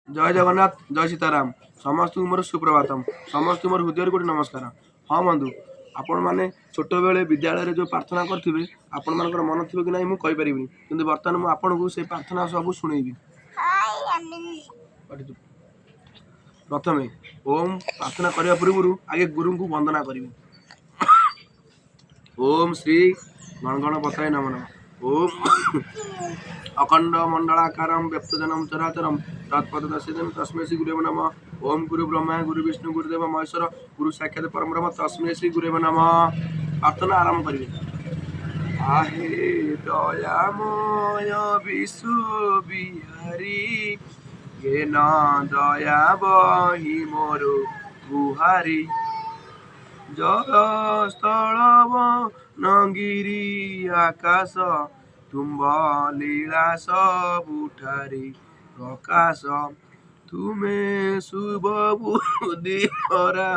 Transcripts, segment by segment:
जय जगन्नाथ जय सीताराम समस्त मोर सुप्रभातम समस्त मोर हृदय गोटे नमस्कार। हाँ बंधु आपण मैंने छोट बेले विद्यालय जो प्रार्थना करेंगे आपण मान मन थी कि नहीं मुझे कि बर्तमान मुझे आपन को प्रार्थना सब शुणेबी। प्रथमे ओम प्रार्थना करने पूर्व आगे गुरु को वंदना करी। ओम श्री गणगण पताय नम नम। ओम अखंड मंडलाकारं व्यक्तजनम चराचरम तत्पददर्शितं तस्मै श्री गुरुवे नमः। ओम गुरु ब्रह्मा गुरु विष्णु गुरुदेव महेश्वर गुरु साक्षात परम ब्रह्म तस्मै श्री गुरुवे नमः। प्रार्थना आरंभ करिए। आहे दयामय विश्व बिहारी ये न दया बही मोर गुहारी जल स्थल नगिरी आकाश तुम्ब लीला सबुठारी प्रकाश तुमे शुभ बुद्धि परा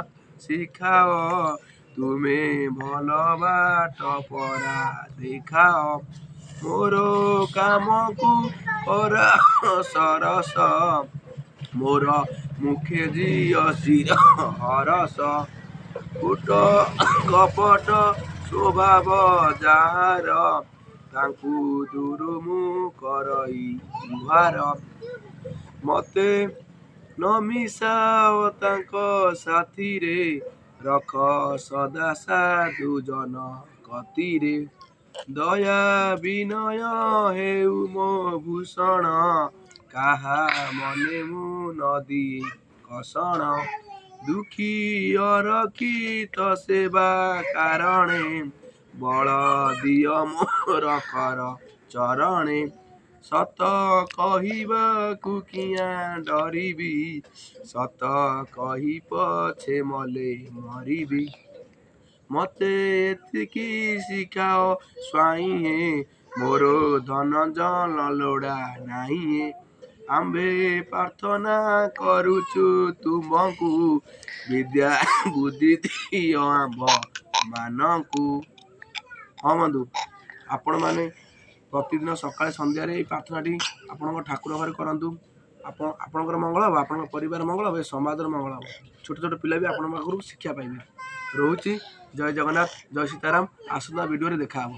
शिखाओ तुमे भल बाट परा देखाओ मोर काम को करा सरस मोर मुखे जिय शिर हरस कुट कपट स्वभाव जार तांकु दूर मु करई गुहार मते न मिसाओ तांक साथी रे रख सदा साधु जन कतिरे दया विनय हेउ मो भूषण काहा मने मु नदी कषण दुखी अरखित सेवा कारणे बल दिय मोर कर चरणे सत कहवाकु किया डरिबी सत कही पछे मले मरिबी मते एतिकी शिखाओ स्वाई मोर धन जन लोड़ा नहीं आंबे प्रार्थना करुचु तुमको विद्या बुद्धि दियो आंब मानकु। हाँ बंधु आपण मैंने प्रतिदिन सकाଳେ ସନ୍ଧ୍ୟାରେ এই ପ୍ରାର୍ଥନାଟି ଆପଣଙ୍କ ଠାକୁର ଘରେ କରନ୍ତୁ। ଆପଣଙ୍କର ମଙ୍ଗଳ ହେବ, ଆପଣଙ୍କ ପରିବାର ମଙ୍ଗଳ ହେବ, ସମାଜର ମଙ୍ଗଳ ହେବ। ଛୋଟ ଛୋଟ ପିଲା ବି ଆପଣଙ୍କ ପାଖରୁ ଶିକ୍ଷା ପାଇବେ। ରହୁଛି ଜୟ ଜଗନ୍ନାଥ ଜୟ ସୀତାରାମ। ଆସନ୍ତା ଭିଡ଼ିଓରେ ଦେଖା ହେବ।